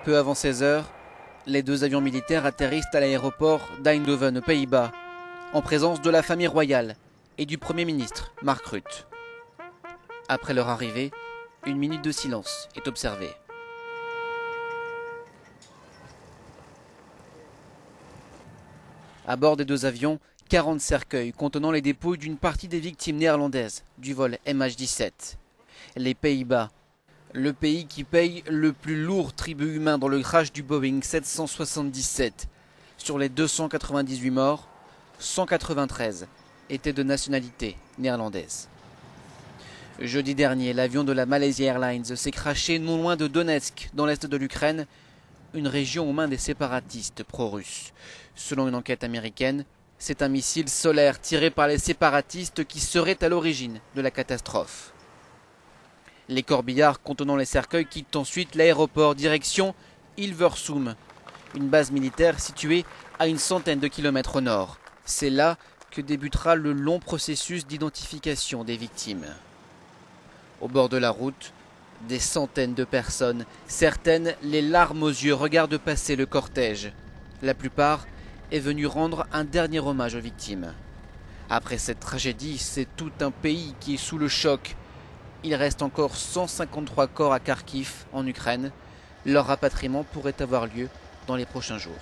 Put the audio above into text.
Peu avant 16 heures, les deux avions militaires atterrissent à l'aéroport d'Eindhoven aux Pays-Bas, en présence de la famille royale et du Premier ministre, Mark Rutte. Après leur arrivée, une minute de silence est observée. À bord des deux avions, 40 cercueils contenant les dépouilles d'une partie des victimes néerlandaises du vol MH17. Les Pays-Bas, le pays qui paye le plus lourd tribut humain dans le crash du Boeing 777. Sur les 298 morts, 193 étaient de nationalité néerlandaise. Jeudi dernier, l'avion de la Malaysia Airlines s'est crashé non loin de Donetsk, dans l'est de l'Ukraine, une région aux mains des séparatistes pro-russes. Selon une enquête américaine, c'est un missile solaire tiré par les séparatistes qui serait à l'origine de la catastrophe. Les corbillards contenant les cercueils quittent ensuite l'aéroport direction Hilversum, une base militaire située à une centaine de kilomètres au nord. C'est là que débutera le long processus d'identification des victimes. Au bord de la route, des centaines de personnes, certaines les larmes aux yeux, regardent passer le cortège. La plupart est venue rendre un dernier hommage aux victimes. Après cette tragédie, c'est tout un pays qui est sous le choc. Il reste encore 153 corps à Kharkiv, en Ukraine. Leur rapatriement pourrait avoir lieu dans les prochains jours.